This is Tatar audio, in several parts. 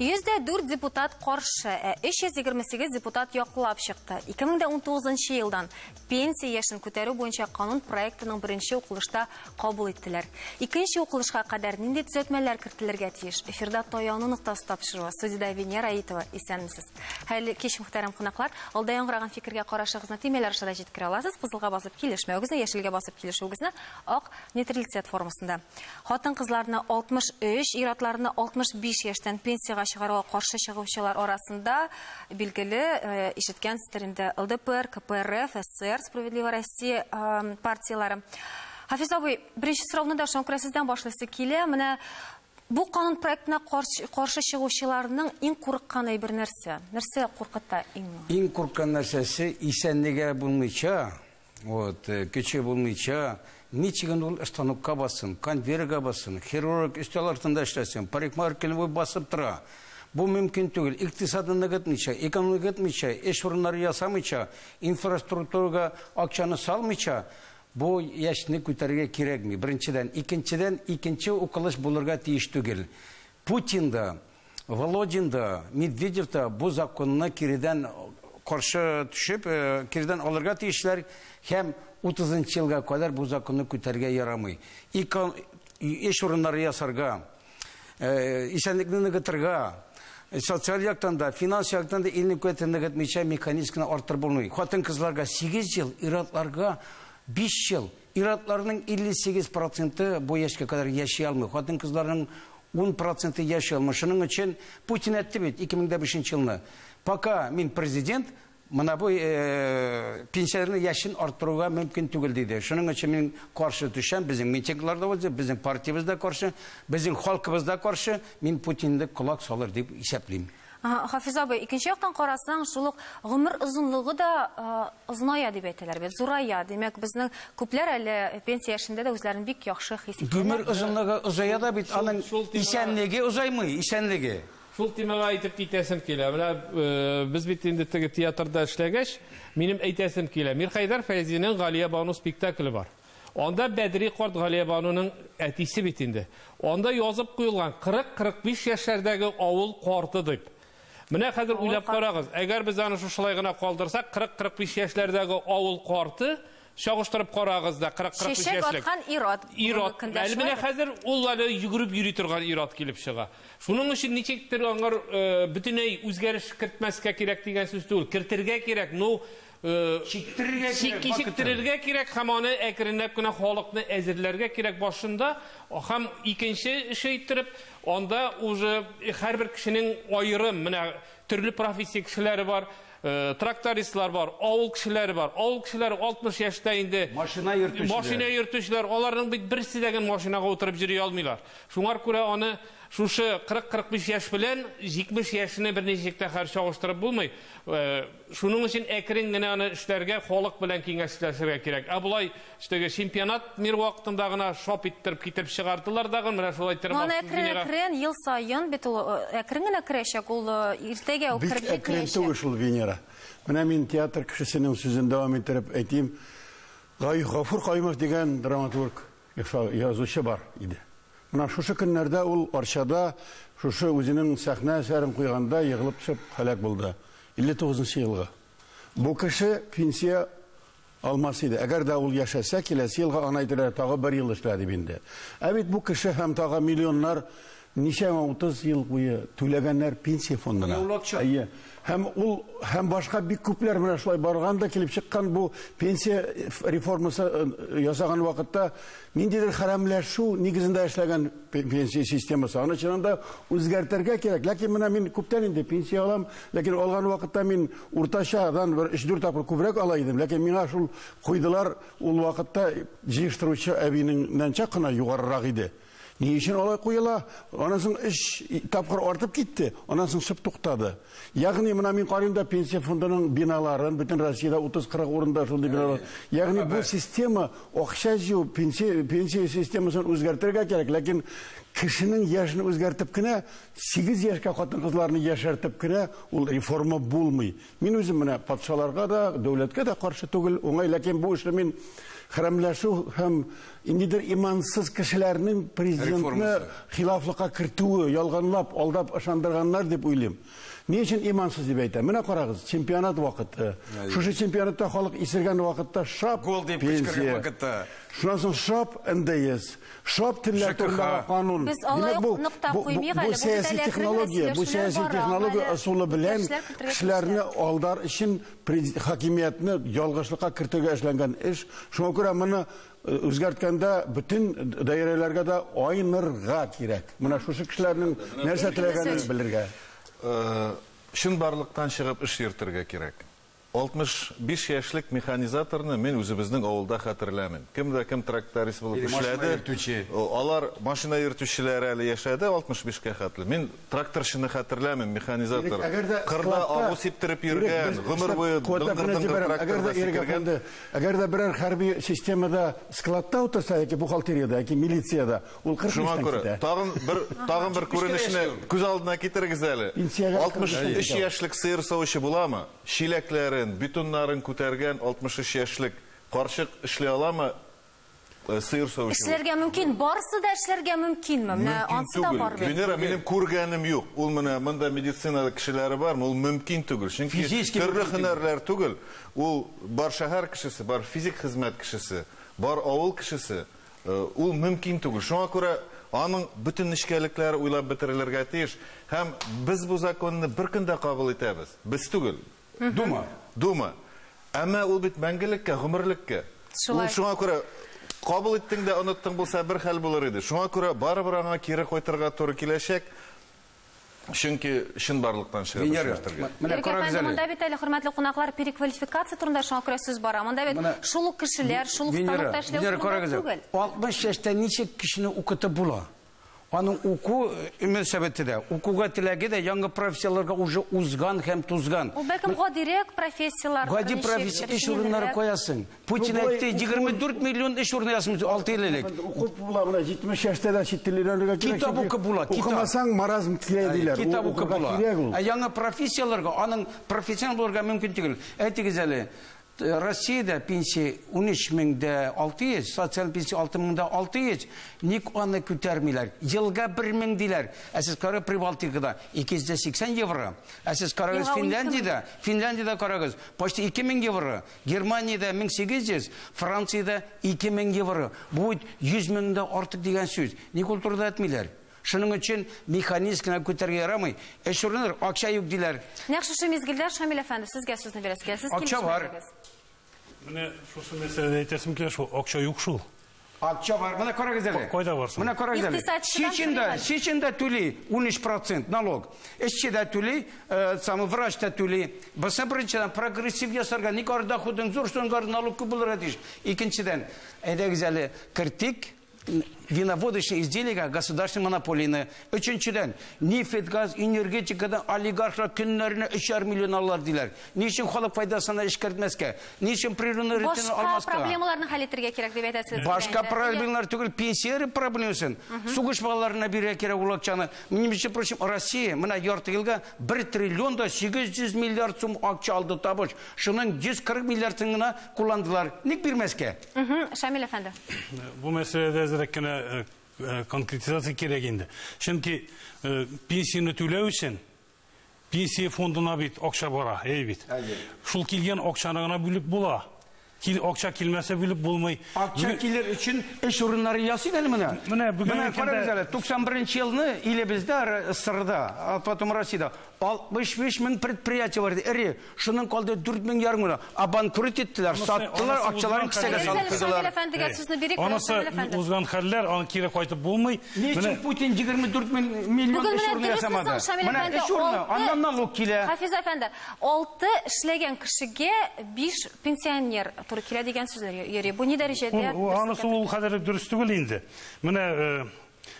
104 депутат қаршы, 328 депутат яқылап шықты. 2019 елдан пенсия яшын көтеру бойынша қанун проектінің бірінші оқылышта қабыл еттілер. Екінші оқылышқа қадар нинде түзетмелер кіртілерге тиеш. Эфирда тояуны нұқтасы тапшыруы. Студияда Венера Аитова, есенмісіз. Хәлі кеш мұқтарам қынақлар, алдай аңғыраған фикірге қарашығызына темелер ашада жеткіре аласыз. Қызылға басып келешме өгізіне, ешілге басып келеші өгізіне ақ нейтралитет формасында. Хатын қызларына 63, иратларына 65 яштан пенсияға шығаруға қаршы шығушылар арасында белгілі ишеткән сіздерінде ЛДПР, КПРФ, СССР, Справедливая Россия партиялары. Хафиз абый, бірінші сұрауны да шоңқырасыздан башлысы келе, міне бұл қанун проектіне қаршы шығушыларының ең қорыққаны бір нәрсе. Нәрсе қорқытта ең? Ең қорыққан нәрсесі исәнліге болмайша, көче болмайша, нечеген ол станокқа басын, конвейерға басын, хирург үстел артында ішлесін, парикмахер басып тұра. Бұл мүмкін түгіл. Иқтисадын нығытмайша, экономика етмейша, еш орынлары ясамайша, инфраструктураға ақшаны салмайша, бұл яшыны көтерге керек ме? Біріншіден, екінші оқылыш бұларға тиіш түгіл. Путин да, Володин да, Медведев да бұл законына кереден қаршы түшіп, кереден оларға тиішлер, хәм 30 жылға қадар бұл законны көтерге ярамай. Еш орынлары ясарға, исәнлікні нығытырға, социал яқтан да, финанс яқтан да елінің көтені нығытмейша механизміне артыр болмай. Қатын қызларға 8 жыл, иратларға 5 жыл. Иратларының 58% бұл яшқа қадар яши алмай. Қатын қызларының 10% яши алмай. Шының үшін Путин әтті бет 2005 жылына. Пока мен президент, мына бұл пенсияларының яшын арттыруға мүмкін түгіл дейді. Шының үшін мен қаршы түшем, біздің митингларда болса, біздің партиямызда қаршы, біздің халқымызда қаршы, мен Путинді құлақ салыр деп есеплеймін. Хафиз абай, екінші яқтан қарасаң, жылық ғұмыр ұзынлығы да ұзыная деп әйтелер бет, зұрая. Демек, біздің көплер әлі пенсия яшында да өзлерін бек яқшы хесетлер. Ғұмыр ұзынлығы ұзая да бет, аның исәнліге ұзаймы, исәнліге. Шул темаға айтып кетесім келе. Біз беттенді театрда ішләгәш, менің әйтесім келе. Мирхайдар Фәйзинің Ғалия Бану спектаклі бар. Онда Бәдри Қарт Ғалия Бануның әтесі беттенді. Онда язып қойылған 40-45 яшәрдәгі ауыл қарты деп. Міне қазір ойлап қарағыз. Әгер біз аны шушылай ғана қалдырсақ, 40-45 яшәрдәгі ауыл қарты шағыштырып қарағызда 40-45 яшілік. Шешек атқан ират. Әлі міне қазір ол әлі жүгіріп юри тұрған ират келіп шыға. Шуның үшін нечектір аңғыр бүтіней өзгеріш кіртмәске керек деген сөз түгіл. Кіртірге керек, кешіктірерге керек, һәм аны әкірінләп кіна халықны әзірлерге керек башында, һәм икенші іші еттіріп, онда уже әрбір кішінің айырым, түрлі профессия кішілері бар, трактористлар бар, ауыл кішілері бар. Ауыл кішілері 60 яшта инде машина йөртүчеләр, аларның берсе дәген машинаға отырып йөри алмыйлар. Шуңар күрә аны шушы 40-45 яш белән 70 яшны бер ничектә хәр чагыштырып булмый. Шуның өчен әкрен генә аны эшләргә, халык белән киңәшләшергә кирәк. Булай иштәге чемпионат мир вакытында гына шоп иттереп китеп чыгардылар да, менә шулай иттереп. Аны әкрен ел сайын бит ул әкрен генә керәчәк, ул иртәгә укырып китәчәк. Венера. Менә мин театр кешесенең сүзен дәвам иттереп әйтим. Гафур Каюмов дигән драматург, язучы бар иде. Менә шушы көннәрдә ул Арчада шушы үзенең сәхнә әсәрен куйганда егылып төшеп һәлак булды. 59 елга. Бу кеше пенсия алмас иде. Әгәр дә ул яшәсә, киләсе елга аны әйтерләр тагы 1 ел эшләде инде. Ә бит бу кеше һәм тагы миллионнар ничә 30 ел буе түләгәннәр пенсия фондына. Һәм башка бик күпләр менә шулай барганда килеп чыккан бу пенсия реформасы ясаган вакытта ниндидер хәрәмләшү нигезендә эшләгән пенсия системасы. Аны чынында үзгәртергә кирәк. Ләкин менә мин күптән инде пенсия алам, ләкин алган вакытта мин уртачадан 3-4 тапкыр күбрәк ала идем. Ләкин миңа шул куйдылар ул вакытта җыештыручы әбинең чакына югарырак иде. Ни өчен алай куела? Аннан соң 3 тапкыр артып китте. Аннан соң шып туктады. Ягъни менә мин карыймда пенсия фондының биналарын бөтен Россиядә 30-40 урында шундый биналар. Ягъни бу система акча җыю пенсия системасын үзгәртергә кирәк, ләкин кешенең яшен үзгәртеп кенә 8 яшькә хатын-кызларны яшәртеп кенә ул реформа булмый. Мин үзем менә патшаларга да, дәүләткә дә каршы түгел, уңай, ләкин бу эшне мин хәрәмләшү һәм индидер имансыз кешеләрнең президент президентны хилафлыкка кертүе, ялганлап, алдап ышандырганнар дип уйлыйм. Ни өчен имансыз дип әйтәм? Менә карагыз, чемпионат вакыты. Шушы чемпионатта халык исергән вакытта шап Гол дип кычкырган вакытта. Шуннан соң шап НДС, шап тилләр турындагы канун. Бу сәяси технология, бу сәяси технология ысулы белән кешеләрне алдар өчен хакимиятне ялгышлыкка кертергә эшләнгән эш. Шуңа күрә моны үзгәрткәндә бөтен даирәләргә дә айнырга кирәк. Менә шушы кешеләрнең нәрсә теләгәнен белергә. Шынбарлыктан чыгып эш йөртергә кирәк. 65 яшьлек механизаторны мен үзебезнең авылда хәтерләмим. Кем тракторист булып эшләде. Алар машина йөртүчеләр әле яшәде 65-кә хәтле. Мен тракторчыны хәтерләмим, механизатор. Кырда авыл сиптереп йөргән, гомер буе тракторда. Әгәр дә берәр хәрби системада складта утырса, яки бухгалтериядә, яки милициядә, ул 40 китә. Тагын бер күренешне күз алдына китерегез әле. 63 яшьлек сыер савучы буламы? Шиләкләре бетоннарын күтәргән 63 яшьлек карчык эшли аламы сыер савучы? Эшләргә мөмкин, барысы да эшләргә мөмкинме? Менә ансы да бар бит. Минем күргәнем юк. Ул менә монда медицинада кешеләре бармы? Ул мөмкин түгел. Чөнки төрле һөнәрләр түгел. Ул бар шәһәр кешесе, бар физик хезмәт кешесе, бар авыл кешесе. Ул мөмкин түгел. Шуңа күрә аның bütün нечкәлекләре уйлап бетерелергә тиеш. Һәм без бу законны бер көндә кабул итәбез. Без түгел. Дума. Әмма ул бит мәңгелеккә, гомерлеккә. Ул шуңа күрә кабул иттең дә оныттың булса бер хәл булыр иде. Шуңа күрә барыбер аңа кире кайтырга туры киләчәк. Чөнки шынбарлыктан чыгып эшләргә. Менә карагыз әле. Монда бит әле хөрмәтле кунаклар переквалификация турында шуңа күрә сүз бара. Монда бит шул ук кешеләр, шул ук станокта эшләү түгел. 60 яшьтә ничек кешене укытып була? Аның уку мөнәсәбәтендә, укуга теләге дә яңа профессияларга уже узган һәм тузган. Ул бәлкем гадирәк профессиялар. Гади профессия эш урыннары коясың. Путин әйтте, 24 миллион эш урыны ясамыз 6 ел элек. Укып була, менә 70 яшьтә дә чит тел өйрәнергә кирәк. Китап укып була, укымасаң маразм килә диләр. Китап укып була. Яңа профессияларга, аның профессионал булырга мөмкин түгел. Әйтегез әле. Россиядә пенсия 13,600, социаль пенсия 6,600. Ник аны күтәрмиләр? Елга 1000 диләр. Сез карагыз Прибалтикада 280 евро. Сез карагыз Финляндиядә карагыз почти 2000 евро. Германиядә 1800, Франциядә 2000 евро. Бу 100 меңдән артык дигән сүз. Ник ул турыда әйтмиләр? Шуның өчен механизмны күтәргә ярамый. Эш урыннары акча юк диләр. Нәкъ шушы мизгелдә Шамил әфәнде сезгә сүзне бирәсез. Сез акча бар. Менә шушы мәсьәләдә әйтәсем килә, шул акча юк шул. Акча бар. Менә карагыз әле. Кайда барсың? Менә карагыз әле. Чечендә түли 13% налог. Эшчедә түли, самый врачта түли. Баса беренчедән прогрессив ясарга ник арда худың зур штонгар налог күп булыр диш. Икенчедән, әйдәгез әле кертик виноводочные изделия государственной монополии. Üçüncüden, nefret, gaz, energetikadan oligarxlar günlerine 3,5 milyon alırlar diler. Niçin halk faydasına işkərtməzkə? Niçin prirodni ritini almazkə? Başka problemalarını hal ettirge kerak deb aytasınız. Başka проблемалар түгел, пенсияны проблемасын. Сугыш балаларына бирә керек улакчаны. Между прочим, Россия мына ярты елга 1 триллион 800 миллиард сум акча алды табыш. Шуның 140 миллиардын гына кулландылар. Ник бирмәскә? Шамил әфәнде. Бу мәсьәләдә әзрәк кенә конкретизация кирәк инде. Чөнки пенсияны түләү өчен пенсия фондына бит акча бара, бит. Шул килгән акчаны гына бүлеп була. Акча килмәсә бүлеп булмый. Акча килер өчен эш урыннары ясый әле менә. Менә бүген 91 елны илебездә СССРда, потом Россиядә 65 мең предприятие бар иде. Шуның калды 4 мең ярым гына. Банкрот иттеләр, саттылар, акчаларын кисәгә салып куйдылар. Анысы узган хәлләр, аны кире кайтып булмый. Менә Путин 24 миллион эш урыны ясамады. Менә эш урыны, аннан налог килә. Хафиз әфәнде, 6 эшләгән кешегә 5 пенсионер туры килә дигән сүзләр йөри. Бу ни дәрәҗәдә? Анысы ул хәзер дөрес түгел инде. Менә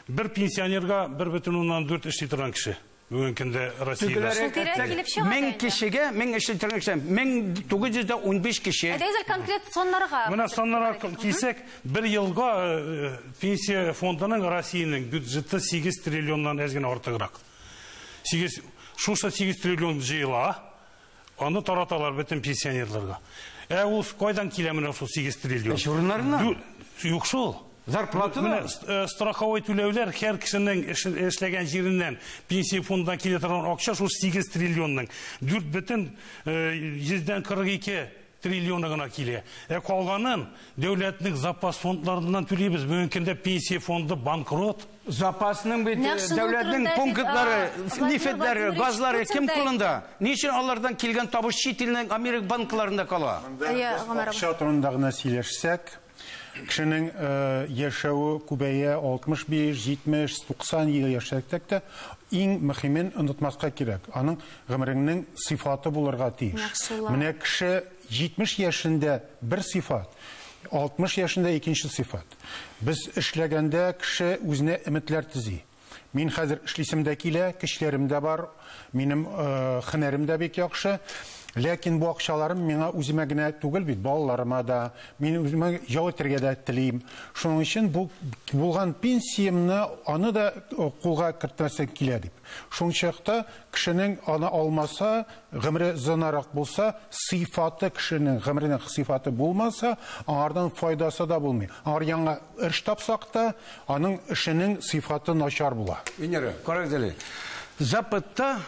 бер пенсионерга 1,4 эшли торган кеше. Бүген көндә Россиядә 1000 кешегә 1000 эшли торган кеше 1915 кеше. Әйдәгез конкрет соннарга. Менә соннарга килсәк, бер елга пенсия фондының Россиянең бюджеты 8 триллионнан әзгән артыграк. 8 триллион җыела, аны тараталар бөтен пенсионерларга. Ул кайдан килә менә шул 8 триллион? Эш урыннарына? Юк шул. Зарплата да. Страховой түләүләр һәр кешенең эшләгән җиреннән пенсия фондына килә торган акча шул 8 триллионның 4,142 триллионы гына килә. Калганын дәүләтнең запас фондларыннан түлибез. Мөмкиндә пенсия фонды банкрот. Запасның бит дәүләтнең пунктлары, нефтләре, газлары кем кулында? Ничек алардан килгән табыш чит илнең Америка банкларында кала? Акча турында гына сөйләшсәк, кешенең яшәүе күбәя 65, 70, 90 ел яшәсәк тә, иң мөһимен онытмаска кирәк. Аның гомеренең сыйфаты булырга тиеш. Менә кеше 70 яшендә бер сыйфат, 60 яшендә икенче сыйфат. Без эшләгәндә кеше үзенә өметләр төзи. Мин хәзер эшлисем дә килә, көчләрем дә бар, минем һөнәрем дә бик яхшы. Ләкин бу акчаларым миңа үземә генә түгел бит, балаларыма да, мин үземә ял итәргә дә телим. Шуның өчен бу булган пенсиямны аны да кулга кертмәсәк килә дип. Шуның чакта кешенең аны алмаса, гомере зынарак булса, сыйфаты кешенең гомеренең сыйфаты булмаса, аңардан файдасы да булмый. Аңар яңа эш тапсак та, аның эшенең сыйфаты начар була. Инере, карагызлы. Запытта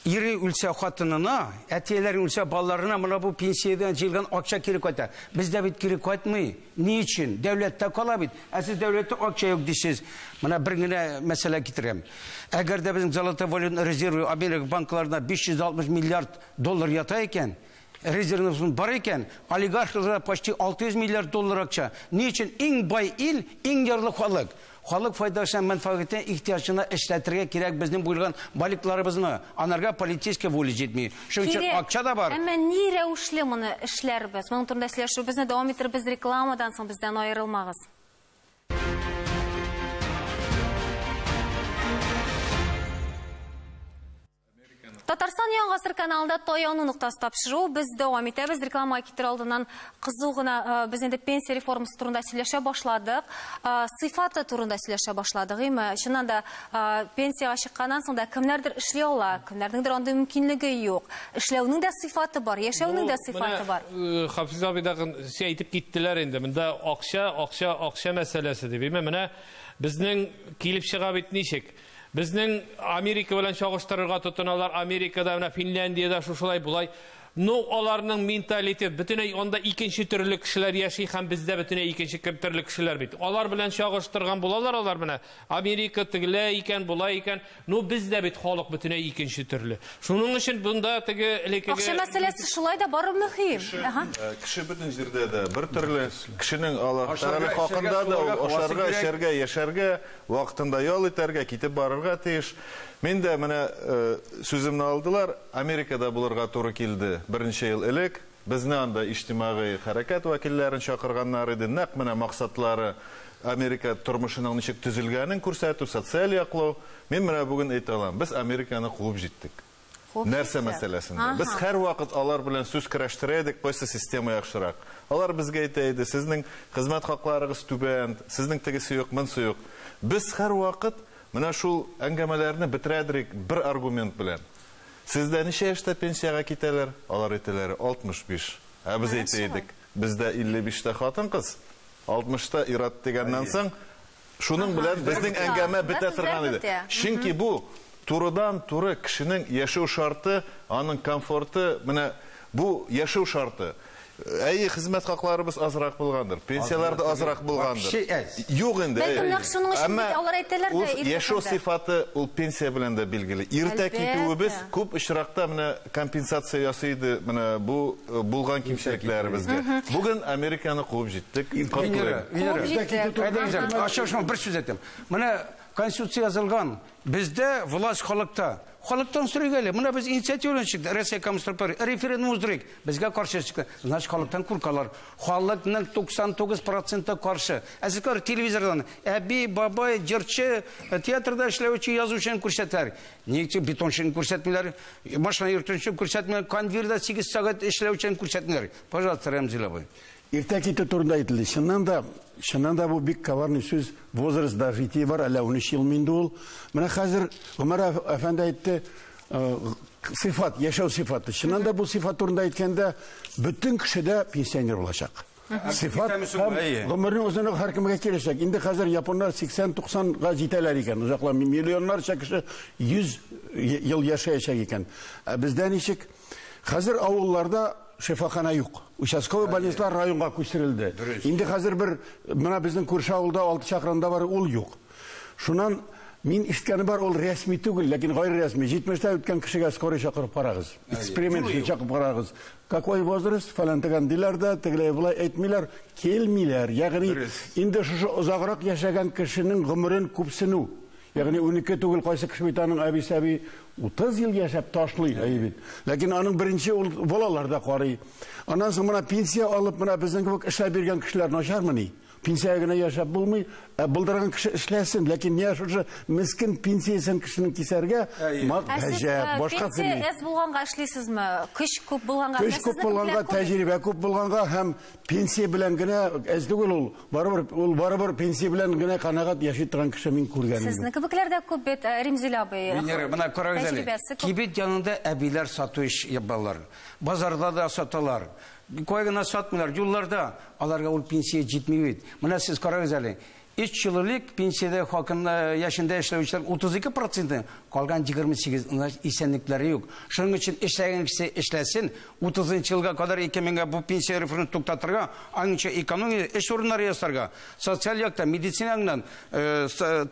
ире үлсә хатынына, әтиеләр үлсә балаларына мына бу пенсиядан җилгән акча кире кайта. Бездә бит кире кайтмый. Ни өчен? Дәүләттә кала бит. Сез дәүләттә акча юк дисез. Мына бер генә мәсьәлә китерәм. Әгәр дә безнең золотой валютный резервы Америка банкларында 560 миллиард доллар ята икән, резервыбыз бар икән, олигархларга почти 600 миллиард доллар акча. Ни өчен иң бай ил, иң ярлы халык? Халык файдасына, мәнфәгатенә, ихтиҗына эшләтергә кирәк безнең булган балыкларыбызны. Анарга политическая воля җитми. Шуның өчен акча да бар. Әмма ни рәвешле моны эшләрбез? Моның турында сөйләшүбезне дәвам иттербез, рекламадан соң бездән аерылмагыз. Татарстан Яңа Гасыр каналында Тояну нуктасы тапшыру. Без дәвам итәбез. Реклама китер алдыннан кызу гына без инде пенсия реформасы турында сөйләшә башладык. Сыйфаты турында сөйләшә башладык. Чыннан да пенсияга чыкканнан соң да кемнәрдер эшли ала, кемнәрнеңдер анда мөмкинлеге юк. Эшләүнең дә сыйфаты бар, яшәүнең дә сыйфаты бар. Хафиз абый да әйтеп киттеләр инде. Монда акча мәсьәләсе дип. Менә безнең килеп чыга бит ничек? Безнең Америка белән чагыштырырга тотыналар. Америкада, менә Финляндиядә шушылай булай. Ну, аларның менталитет бөтенләй анда икенче төрле кешеләр яши һәм бездә бөтенләй икенче төрле кешеләр бит. Алар белән чагыштырган булалар, алар менә Америка тегелә икән, булай икән. Ну, бездә бит халык бөтенләй икенче төрле. Шуның өчен бунда теге элекеге акча мәсьәләсе шулай да бары мөһим. Кеше бөтен җирдә дә бер төрле кешенең Аллаһ Тәгалә хакында да ашарга, эшәргә, яшәргә, вакытында ял итәргә, китеп барырга тиеш. Мен дә менә сүземне алдылар, Америкада булырга туры килде. Берничә ел элек безне анда иҗтимагый хәрәкәт вәкилләрен чакырганнар иде. Нәкъ менә максатлары Америка тормышының ничек төзелгәнен күрсәтү, социаль яклау. Мен менә бүген әйтә алам, без Американы куып җиттек. Нәрсә мәсьәләсендә. Без һәр вакыт алар белән сүз көрәштерәдек, койса система яхшырак. Алар безгә әйтә иде, сезнең хезмәт хакларыгыз түбән, сезнең тегесе юк, монсы юк. Без һәр вакыт менә шул әңгәмәләрне бетерәдек бер аргумент белән. Сездә ничә яшьтә пенсияга китәләр? Алар әйтәләр 65. Без әйтәйдек, бездә 55-тә хатын-кыз, 60-та ират дигәннән соң, шуның белән безнең әңгәмә бетә торган иде. Чөнки бу турыдан-туры кешенең яшәү шарты, аның комфорты, менә бу яшәү шарты. Әйе, хезмәт хакларыбыз азрак булгандыр, пенсиялар да азрак булгандыр. Юк инде. Әмма яшәү сыйфаты ул пенсия белән дә билгеле. Иртә китүебез күп очракта менә компенсация ясыйды, менә бу булган кимчелекләребезгә. Бүген Американы куып җиттек. Ашашма бер сүз әйтәм. Менә Конституция язылган. Бездә власть халыкта. Халыктан сөрегәле. Менә без инициативаны чыкты. Россия коммунистлары референдум уздырыйк. Безгә каршы чыкты. Значит, халыктан куркалар. Халыкның 99% каршы. Әзекәр телевизордан әби, бабай, җырчы, театрда эшләүче язучыны күрсәтәләр. Никче бетончыны күрсәтмиләр, машина йөртүчене күрсәтмиләр, конвейерда 8 сәгать эшләүчене күрсәтмиләр. Пожалуйста, Рәмзил абый. Иртә китү турында әйтелде. Чыннан да бу бик коварный сүз. Возраст да житие бар, әле 13 ел минде ул. Менә хәзер Гомәр әфәнде әйтте, сыйфат, яшәү сыйфаты. Чыннан да бу сыйфат турында әйткәндә, бөтен кешедә пенсионер булачак. Сифат гомернең үзенә һәркемгә киләчәк. Инде хәзер японнар 80-90-га җитәләр икән. Узаклар миллионнарча кеше 100 ел яшәячәк икән. Бездә ничек? Хәзер авылларда шифахана юк. Участковый больницалар районга күчерелде. Инде хәзер бер менә безнең күрше авылда 6 чакрымда бар, ул юк. Шуннан мин ишеткәне бар, ул рәсми түгел, ләкин гайр рәсми. 70-тә үткән кешегә скорый чакырып карагыз. Эксперимент чакырып карагыз. Какой возраст? Фалан тегән диләр дә, тегеләй булай әйтмиләр, килмиләр. Ягъни инде шушы озаграк яшәгән кешенең гомерен күпсенү. Ягъни 12 түгел, кайсы кеше бит аның әби-сәби 30 ел яшәп ташлый, әйбит. Ләкин аның беренче ул балаларда карый. Аннан соң менә пенсия алып, менә безнең кебек эшләп биргән кешеләр начармыни? Пенсия гына яшәп булмый, булдырган кеше эшләсен, ләкин не шушы мискин пенсиясын кешенең кисәргә, башка пенсия әз булганга эшлисезме? Көч күп булганга, көч күп булганга, тәҗрибә күп булганга һәм пенсия белән генә әз түгел ул. Барыбер пенсия белән генә канагат яши торган кеше мин күргәнмен. Сезнең кебекләрдә күп бит, Римзил абый. Менә карагыз әле. Кибет янында әбиләр сатыш ябалар. Базарда да саталар. Койгана сатмыйлар, юлларда аларга ул пенсия җитмәй бит. Менә сез карагыз әле. 3 еллык пенсияда хаким яшында эшләүчеләр 32%, калган 28 исәнлекләре юк. Шуның өчен эшләгән кеше эшләсен, 30 елга кадәр 2000 бу пенсия реформын туктатырга, анча экономия эш урыннары ясарга, социаль якта, медицинаңнан,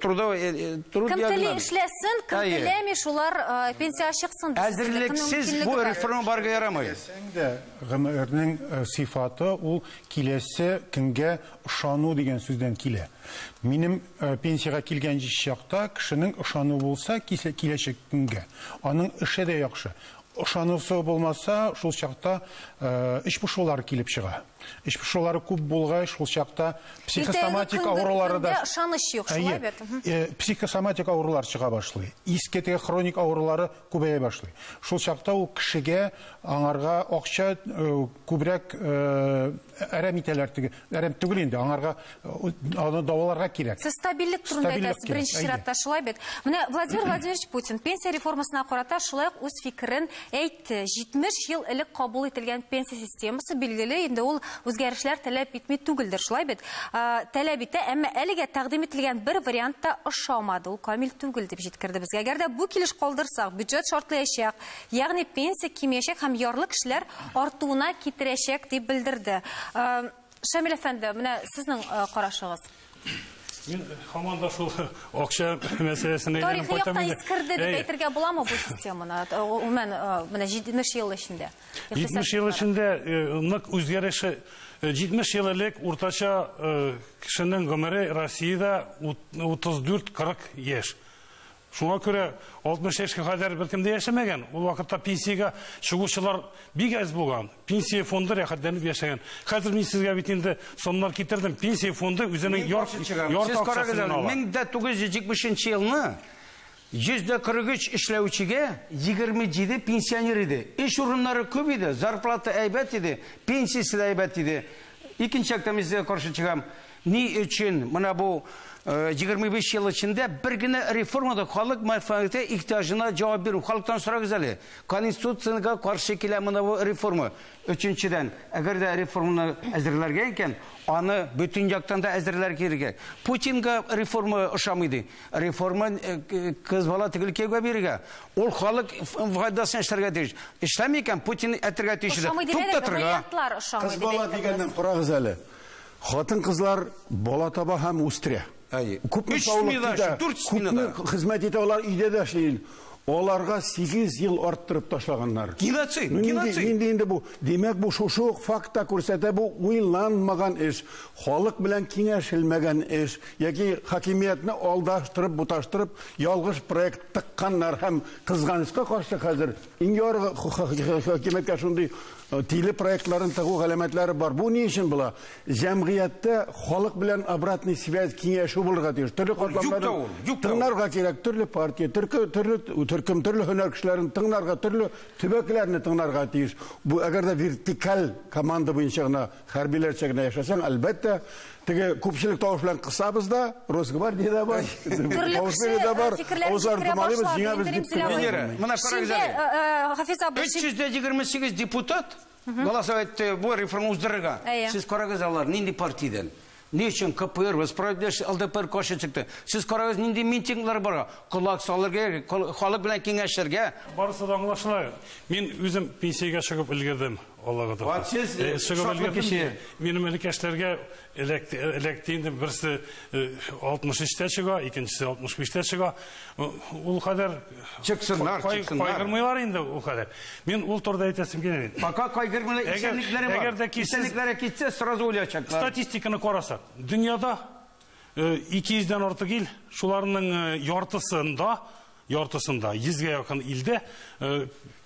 трудовой труд ягынан. Кем эшләсен, кем теләми, шулар пенсия чыксын. Әзерлексез бу реформа барга ярамый. Гомернең сифаты ул киләсе көнгә ышану дигән сүздән килә. Минем пенсияга килгән чакта кешенең ышану булса, киләчәк көнгә аның эше дә яхшы. Ышанысы булмаса, шул чакта эш бушулар килеп чыга. Эш бушулары күп булгай, шул чакта психосоматик авырулары да ышаныч юк, шулай бит. Психосоматик авырулар чыга башлый. Искетеге хроник авырулары күбәя башлый. Шул чакта ул кешегә аңарга акча күбрәк әрәм итәләр түгел инде, аңарга аны даваларга кирәк. Сез стабильлек турында әйтәсез, беренче чиратта шулай бит. Менә Владимир Владимирович Путин пенсия реформасына карата шулай үз фикерен әйтте. 70 ел элек кабул ителгән пенсия системасы билгеле, инде ул үзгәрешләр таләп итми түгелдер, шулай бит. Таләп итә, әмма әлегә тәкъдим ителгән бер вариантта ошамады, ул камил түгел дип җиткерде безгә. Әгәр дә бу килеш калдырсак, бюджет шартлаячак, ягъни пенсия кимәячәк һәм ярлы кешеләр артуына китерәчәк дип белдерде. Шамил әфәнде, менә сезнең карашыгыз. Мин һаман да шул акча мәсьәләсенә әйләнеп кайтам. Тарихи яктан искерде дип әйтергә буламы бу системаны? Менә 70 ел эчендә. 70 ел эчендә нык үзгәреше 70 ел элек уртача кешенең гомере Россиядә 34-40 яшь. Шуңа күрә 60 яшькә кадәр беркемдә яшәмәгән. Ул вакытта пенсиягә чыгучылар бик аз булган. Пенсия фонды рәхәтләнеп яшәгән. Хәзер мин сезгә бит инде соннар китердем. Пенсия фонды үзенең ярт акчасын ала. 1970 елны 143 эшләүчегә 27 пенсионер иде. Эш урыннары күп иде, зарплата әйбәт иде, пенсиясе дә әйбәт иде. Икенче яктан мин каршы чыгам. Ни өчен менә бу 25 ел içinde bir güne reformada халык мәнфәгате ихтиҗына җавап бирү. Халыктан сорагыз әле. Конституциягә каршы килә менә бу реформа. Өченчедән, әгәр дә реформаны әзерләргә икән, аны бөтен яктан да әзерләр кирәк. Путинга реформа ошамыйды. Реформа кыз бала тигел кегә бирергә. Ул халык файдасын эшләргә тиеш. Эшләми икән, Путин әтергә тиеш. Туктатырга. Кыз бала дигәннән карагыз әле. Хатын кызлар бала таба һәм үстерә. Күпме хезмәт итә алар, өйдә дә эшләй. Оларга 8 ел арттырып ташлаганнар. Геноцид. Инде бу, демәк бу шушы факта күрсәтә, бу уйланмаган эш, халык белән киңәшелмәгән эш, яки хакимиятне алдаштырып, буташтырып, ялгыш проект тыкканнар һәм кызганычка каршы хәзер иң яры хакимияткә шундый тиле проектларын тагу галәмәтләре бар. Бу ни өчен була? Җәмгыятьтә халык белән обратный связь киңәшү булырга тиеш. Төрле катламнарда тыңларга кирәк, төрле партия, төркем, төрле һөнәр кешеләрен тыңларга, төрле төбәкләрне тыңларга тиеш. Бу әгәр дә вертикаль команда буенча гына хәрбиләрчә генә яшәсәң, әлбәттә теге күпчелек тавыш белән кысабыз да, Росгвардиядә бар, Тавышбердә бар, Озар Тумалыбыз җиңәбез дип. Менә карагыз әле. 328 депутат Голосовать бу реформа уздырырга. Сез карагыз алар нинди партиядан? Не үшін КПР, Справедливость, ЛДПР кошы чыкты. Сіз карагыз нинди митинглар бар. Кулак салырга, халық белән киңәшергә. Барысы да аңлашыла. Мен үзем пенсияга чыгып өлгердем. Аллага тапкыр. Сез чыгып өлгердем. Минем элекәшләргә электинде берсе 63-тә чыга, икенчесе 65-тә чыга. Ул кадәр чыксыннар. Кайгырмыйлар инде ул кадәр. Мен ул турыда әйтәсем килә. Пока кайгырмыйлар, исәнлекләре бар. Исәнлекләре китсә, сразу уйлаячаклар. Статистиканы карасак, дөньяда 200-дән артык ил, шуларның яртысында 100-га якын илдә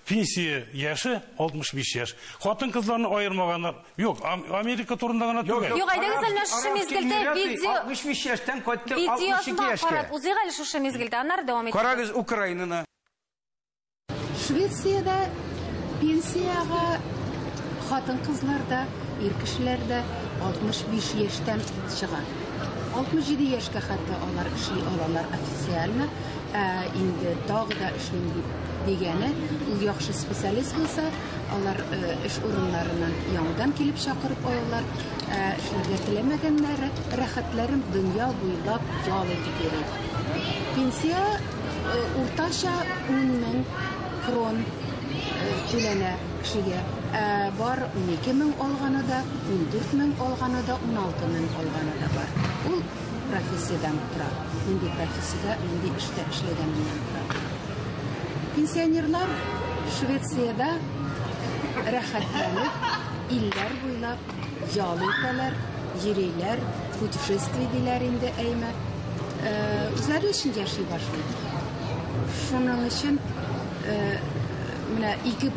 пенсия яшы 65 яш. Хатын кызларны айырмаганнар. Юк, Америка турында гына түгел. Юк, әйдәгез әле шушы мезгилдә видео 65 яшьтән кайтты 62 яшькә. Үзегә әле шушы мезгилдә аннары дәвам итә. Карагыз Украинаны. Швециядә пенсияга хатын кызларда, ир кешеләрдә 65 яшьтән чыга. 67 яшькә хәтта алар эшли алалар официально. Инде тагы да эшлим дигәне, ул яхшы специалист булса, алар эш урыннарыннан яңадан килеп чакырып алалар. Эшләргә теләмәгәннәре рәхәтләрен дөнья буйлап ял итеп йөри. Пенсия уртача 10,000 крон түләнә кешегә. Бар 12,000 алганы да, 14,000 алганы да, 16,000 алганы да бар. Ул профессиядан тора. Нинди профессияда, нинди эштә эшләгәненнән тора. Пенсионерлар Швециядә рәхәтләнеп, илләр буйлап ял итәләр, йөриләр, путешествие диләр инде әймә. Үзләре өчен яши башлый. Шуның өчен менә ике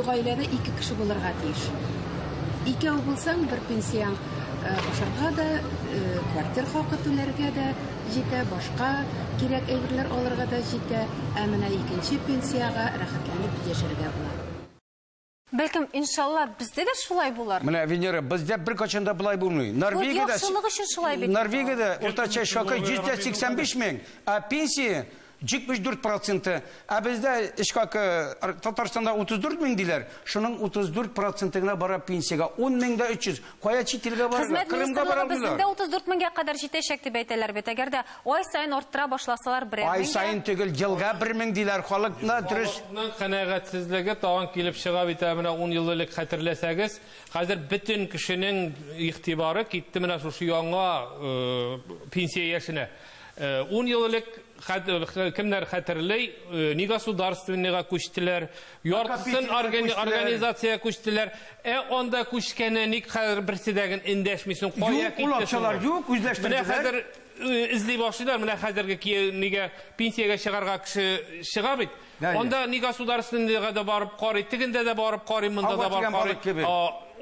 гаиләдә 2 кеше булырга тиеш. Икәү булсаң, бер пенсияң ашарга да, квартира хакы түләргә дә җитә, башка кирәк әйберләр алырга да җитә, ә менә икенче пенсияга рәхәтләнеп яшәргә була. Бәлкем, иншалла, бездә дә шулай булар. Менә Венера, бездә бер качан да булай булмый. Норвегиядә яхшылык өчен шулай бит. Норвегиядә уртача шакы 185 мең, а пенсия 74%. А бездә Татарстанда 34 мең диләр. Шуның 34%-ына бара пенсияга 10,300. Кая читилгә барырга? Крымга бара алмыйлар. Бездә 34 меңгә кадәр җитәчәк дип әйтәләр бит. Әгәр дә ай сайын арттыра башласалар 1 меңгә. Ай сайын түгел, елга 1 мең диләр. Халыкны дөрес. Халыкның канәгатьсезлеге тагын килеп чыга бит, менә 10 ел элек хәтерләсәгез, хәзер бөтен кешенең игътибары китте менә шушы яңа пенсия яшенә. 10 ел элек кемнәр хәтерләй, негосударственныйга күчтеләр, яртысын организация күчтеләр. Анда күчкәне ник хәзер берседәген эндәшмисең, кая китте? Юк, улакчалар юк, үзләштерделәр. Менә хәзер эзли башлыйлар, менә хәзерге нигә пенсиягә чыгарга кеше чыга бит. Анда негосударственныйга да барып карый, тигендә дә барып карый, монда да барып карый.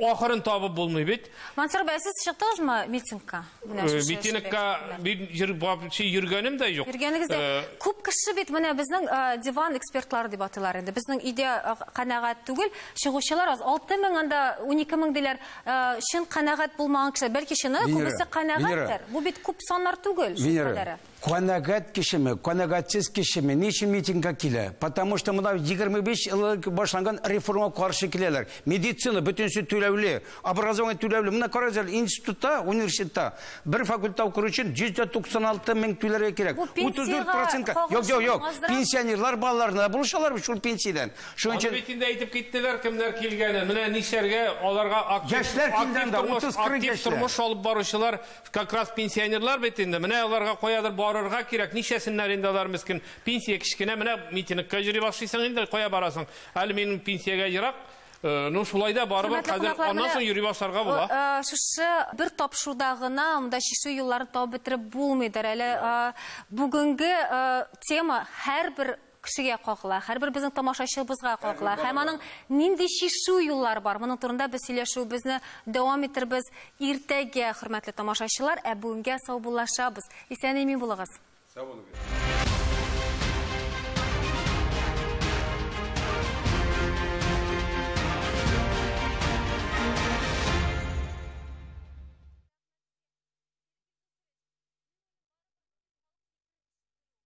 Ахырын табып булмый бит. Мансур бәй, сез чыктыңызмы митингка? Митингка йөргәнем дә юк. Йөргәнегездә күп кеше бит менә безнең диван экспертлары дип атыйлар инде. Безнең идея канәгать түгел, чыгучылар аз 6,000 анда 12,000 диләр. Шын канәгать булмаган кеше, бәлки шуны күбесе канәгатьтер. Бу бит күп саннар түгел. Канәгать кешеме, канәгатьсез кешеме ничек митингка килә? Потому что монда 25 ел башланган реформа каршы киләләр. Медицина бөтенсе түләүле, образование түләүле. Менә карагыз, институтта, университетта бер факультет укыр өчен 196 мең түләргә кирәк. 34%. Юк. Пенсионерлар балаларына булышалар шул пенсиядан. Шуның өчен митингдә әйтеп киттеләр, кемнәр килгәне. Менә нишәргә аларга актив тормыш алып баручылар, как раз пенсионерлар бит инде. Менә аларга каядыр барырга кирәк. Нишәсеннәр инде алар мискин. Пенсия кичкенә, менә митингка йөри башлыйсың инде, кая барасың? Әле минем пенсиягә ерак. Ну шулай да барыбыр, хәзер аннан соң йөри башларга була. Шушы бер тапшыруда гына монда шишу юлларын табып бетереп булмыйдыр. Әле бүгенге тема һәрбер кешегә кагыла, һәрбер безнең тамашачыбызга кагыла. Һәм аның нинди шишу юллар бар. Моның турында без сөйләшүебезне дәвам иттербез иртәгә, хөрмәтле тамашачылар, бүгенгә сау булашабыз. Исән-имин булыгыз. Сау булыгыз.